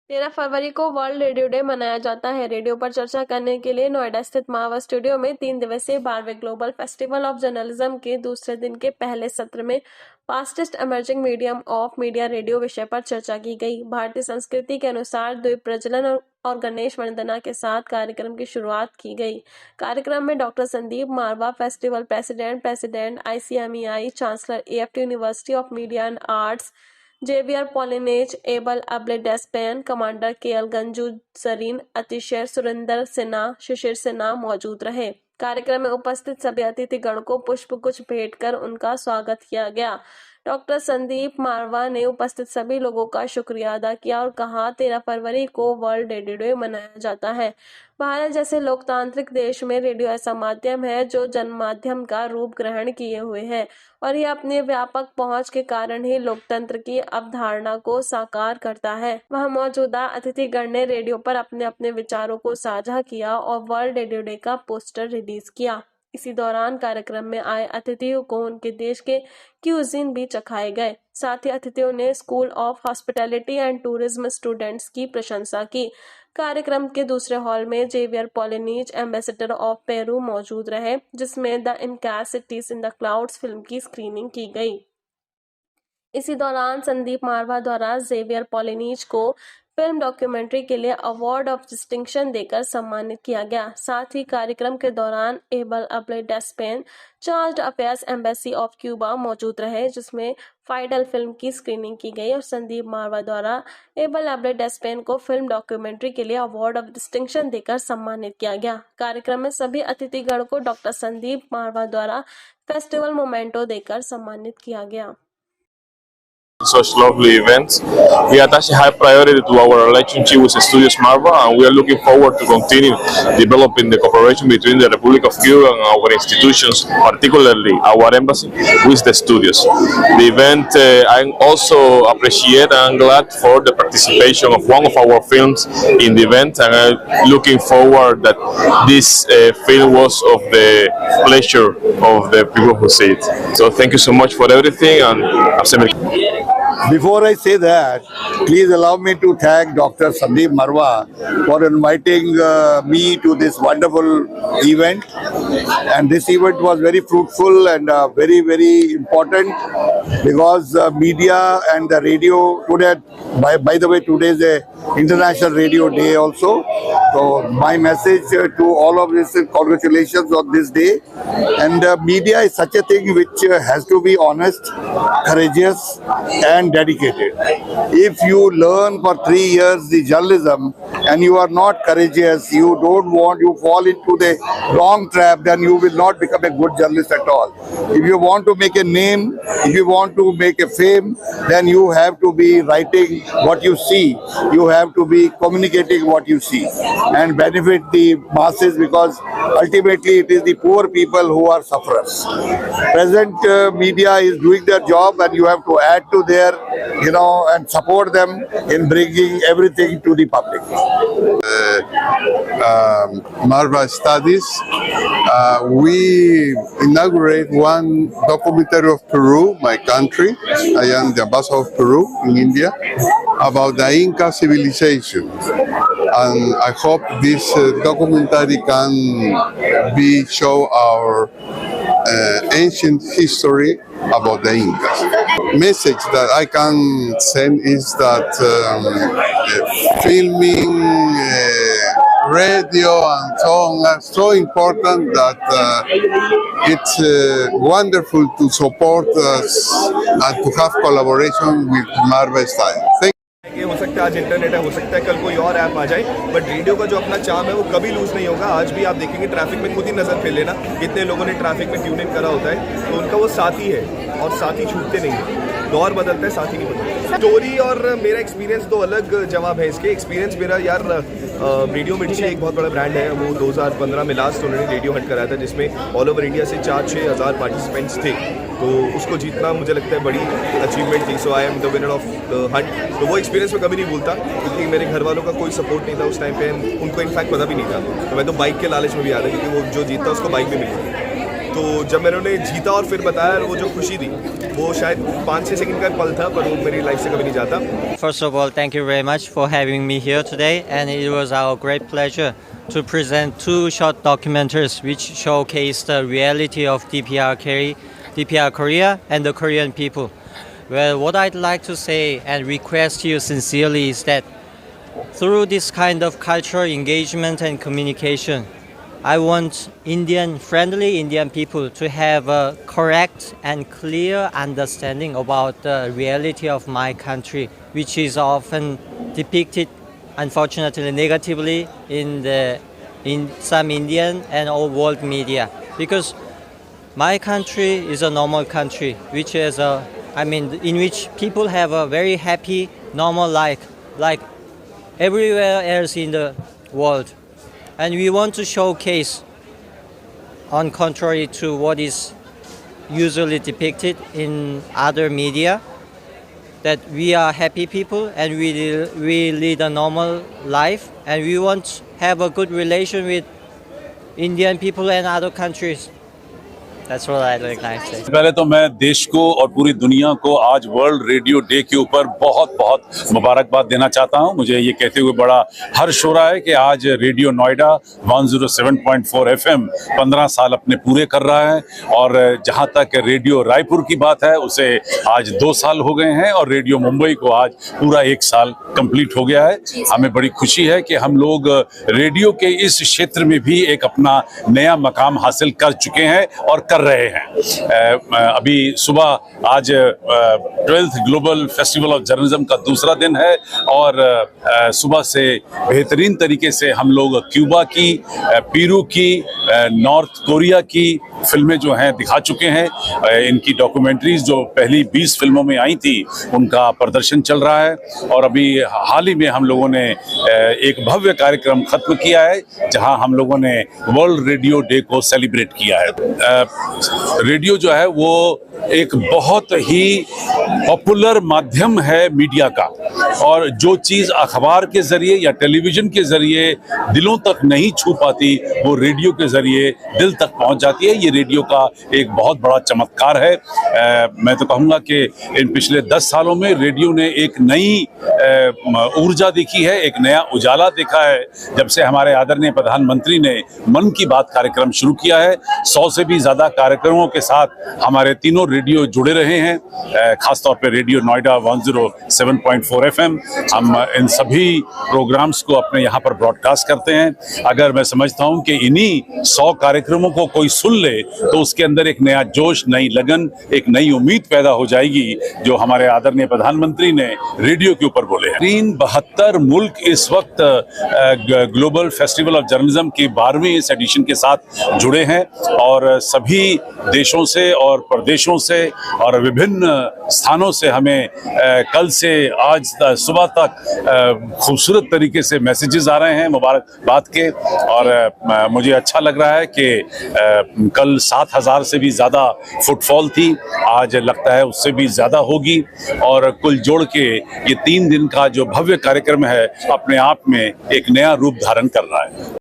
13 फरवरी को world radio day मनाया जाता है। रेडियो पर चर्चा करने के लिए नोएडा स्थित मावा स्टूडियो में 3 दिवसीय 12वें ग्लोबल फेस्टिवल ऑफ जर्नलिज्म के दूसरे दिन के पहले सत्र में fastest emerging medium of media radio विषय पर चर्चा की गई। भारतीय संस्कृति के अनुसार द्वीप प्रज्वलन और गणेश वंदना के साथ कार्यक्रम की शुरुआत की गई। कार्यक्रम में doctor Sandeep Marwah, festival president ICMEI, chancellor AFT university of media and arts, Xavier पॉलिनेज, एबल अब्लेडेस्पेन, कमांडर KL गंजू जरीन, अतिशय सुरेंद्र सिन्हा, शिशिर सिन्हा मौजूद रहे। कार्यक्रम में उपस्थित सभी अतिथिगण को पुष्पगुच्छ भेंट कर उनका स्वागत किया गया। डॉक्टर संदीप मारवा ने उपस्थित सभी लोगों का शुक्रिया अदा किया और कहा, 13 फरवरी को वर्ल्ड रेडियो डे मनाया जाता है। भारत जैसे लोकतांत्रिक देश में रेडियो ऐसा माध्यम है जो जनमाध्यम का रूप ग्रहण किए हुए है और यह अपनी व्यापक पहुंच के कारण ही लोकतंत्र की अवधारणा को साकार करता है। वह मौजूदा अतिथिगण ने रेडियो पर अपने अपने विचारों को साझा किया और वर्ल्ड रेडियो डे का पोस्टर रिलीज किया। इसी दौरान कार्यक्रम में आए अतिथियों को उनके देश के क्यूजीन भी चखाए गए। साथ ही अतिथियों ने school of hospitality and tourism students की प्रशंसा की। कार्यक्रम के दूसरे हॉल में जेवियर पॉलिनीज, एम्बेसडर ऑफ पेरू मौजूद रहे, जिसमें the encash cities in the clouds film की स्क्रीनिंग की गई। इसी दौरान संदीप मारवा द्वारा जेवियर पॉलिनीज को फिल्म डॉक्यूमेंट्री के लिए अवार्ड ऑफ डिस्टिंक्शन देकर सम्मानित किया गया। साथ ही कार्यक्रम के दौरान एबल अब्लेडेस्पेन, charge affairs embassy of Cuba मौजूद रहे, जिसमें फाइडल फिल्म की स्क्रीनिंग की गई और संदीप मारवा द्वारा एबल अब्लेडेस्पेन को फिल्म डॉक्यूमेंट्री के लिए अवार्ड ऑफ डिस्टिंक्शन देकर सम्मानित किया गया। कार्यक्रम में सभी अतिथिगण को डॉक्टर संदीप मारवा द्वारा फेस्टिवल मोमेंटो देकर सम्मानित किया गया। Such lovely events. We attach a high priority to our relationship with Studios Marva, and we are looking forward to continue developing the cooperation between the Republic of Cuba and our institutions, particularly our embassy, with the studios. The event, I also appreciate and glad for the participation of one of our films in the event, and I'm looking forward that this film was of the pleasure of the people who see it. So thank you so much for everything, and Before I say that, please allow me to thank Dr. Sandeep Marwa for inviting me to this wonderful event. And this event was very fruitful and very, very important because media and the radio today, by the way, today is a International Radio Day also. So my message to all of this is congratulations on this day. And media is such a thing which has to be honest, courageous and dedicated. If you learn for 3 years the journalism and you are not courageous, you don't want, you fall into the wrong trap, then you will not become a good journalist at all. If you want to make a name, if you want to make a fame, then you have to be writing what you see. You have to be communicating what you see and benefit the masses, because ultimately it is the poor people who are sufferers. Present media is doing their job and you have to add to their, and support them in bringing everything to the public. Marva Studies, we inaugurate one documentary of Peru, my country. I am the ambassador of Peru in India, about the Inca civilization. And I hope this documentary can show our ancient history about the Incas. Message that I can send is that filming, radio and so on are so important that it's wonderful to support us and to have collaboration with Marva Studies. हो सकता है आज internet है, हो सकता है कल कोई और ऐप आ जाए, बट रेडियो का जो अपना चार्म है वो कभी लूज नहीं होगा। आज भी आप देखेंगे ट्रैफिक में, खुद ही नज़र फेर लेना कितने लोगों ने ट्रैफिक में ट्यून इन करा होता है, तो उनका वो साथी है और साथी छूटते नहीं है। दौर बदलता है, साथी नहीं बदलता। स्टोरी और मेरा एक्सपीरियंस दो अलग जवाब है इसके। एक्सपीरियंस मेरा यार, रेडियो मिर्ची एक बहुत बड़ा ब्रांड है, वो 2015 में लास्ट उन्होंने रेडियो हंट कराया था, जिसमें ऑल ओवर इंडिया से 4-6 हज़ार पार्टिसिपेंट्स थे, तो उसको जीतना मुझे लगता है बड़ी अचीवमेंट थी। So I am the winner of the hunt. तो वो एक्सपीरियंस मैं कभी नहीं भूलता, क्योंकि मेरे घर वालों का कोई सपोर्ट नहीं था उस टाइम पे, उनको इनफैक्ट पता भी नहीं था। तो मैं तो बाइक के लालच में भी आ था, क्योंकि वो जो जीतता उसको बाइक भी मिली। तो जब मैंने उन्हें जीता और फिर बताया, वो जो खुशी थी वो शायद 5-6 सेकंड का पल था, पर वो मेरी लाइफ से कभी नहीं जाता। First of all, thank you very much for having me here today, and it was our great pleasure to present two short documentaries which showcase the reality of DPR Korea and the Korean people. Well, what I'd like to say and request you sincerely is that through this kind of cultural engagement and communication, I want friendly Indian people to have a correct and clear understanding about the reality of my country, which is often depicted, unfortunately, negatively in some Indian and all world media. Because my country is a normal country, in which people have a very happy, normal life, like everywhere else in the world. And we want to showcase, on contrary to what is usually depicted in other media, that we are happy people and we lead a normal life, and we want to have a good relation with Indian people and other countries. That's what I'd like to say. पहले तो मैं देश को और पूरी दुनिया को आज वर्ल्ड रेडियो डे के ऊपर बहुत बहुत मुबारकबाद देना चाहता हूं। मुझे ये कहते हुए बड़ा हर्ष हो रहा है कि आज रेडियो नोएडा 107.4 FM 15 साल अपने पूरे कर रहा है, और जहां तक रेडियो रायपुर की बात है उसे आज 2 साल हो गए हैं, और रेडियो मुंबई को आज पूरा 1 साल कंप्लीट हो गया है। हमें बड़ी खुशी है कि हम लोग रेडियो के इस क्षेत्र में भी एक अपना नया मकाम हासिल कर चुके हैं और कर रहे हैं। अभी सुबह आज 12th global festival of journalism का दूसरा दिन है, और सुबह से बेहतरीन तरीके से हम लोग क्यूबा की, पेरू की, नॉर्थ कोरिया की फिल्में जो हैं दिखा चुके हैं। इनकी डॉक्यूमेंट्रीज जो पहली 20 फिल्मों में आई थी उनका प्रदर्शन चल रहा है, और अभी हाल ही में हम लोगों ने एक भव्य कार्यक्रम खत्म किया है जहां हम लोगों ने वर्ल्ड रेडियो डे को सेलिब्रेट किया है। रेडियो जो है वो एक बहुत ही पॉपुलर माध्यम है मीडिया का, और जो चीज़ अखबार के जरिए या टेलीविजन के जरिए दिलों तक नहीं छू पाती वो रेडियो के जरिए दिल तक पहुंच जाती है। ये रेडियो का एक बहुत बड़ा चमत्कार है। मैं तो कहूँगा कि इन पिछले 10 सालों में रेडियो ने एक नई ऊर्जा देखी है, एक नया उजाला देखा है। जब से हमारे आदरणीय प्रधानमंत्री ने मन की बात कार्यक्रम शुरू किया है, 100 से भी ज़्यादा कार्यक्रमों के साथ हमारे तीनों रेडियो जुड़े रहे हैं, खासतौर पे रेडियो नोएडा 107.4 FM। हम इन सभी प्रोग्राम्स को अपने यहाँ पर ब्रॉडकास्ट करते हैं। अगर मैं समझता हूँ कि इन्हीं 100 कार्यक्रमों को कोई सुन ले तो उसके अंदर एक नया जोश, नई लगन, एक नई उम्मीद पैदा हो जाएगी, जो हमारे आदरणीय प्रधानमंत्री ने रेडियो के ऊपर बोले हैं। 72 मुल्क इस वक्त ग्लोबल फेस्टिवल ऑफ जर्नलिज्म की 12वीं इस एडिशन के साथ जुड़े हैं, और सभी देशों से और प्रदेशों से और विभिन्न स्थानों से हमें कल से आज सुबह तक खूबसूरत तरीके से मैसेजेस आ रहे हैं मुबारकबाद के, और मुझे अच्छा लग रहा है कि कल 7000 से भी ज़्यादा फुटफॉल थी, आज लगता है उससे भी ज़्यादा होगी, और कुल जोड़ के ये 3 दिन का जो भव्य कार्यक्रम है अपने आप में एक नया रूप धारण कर रहा है।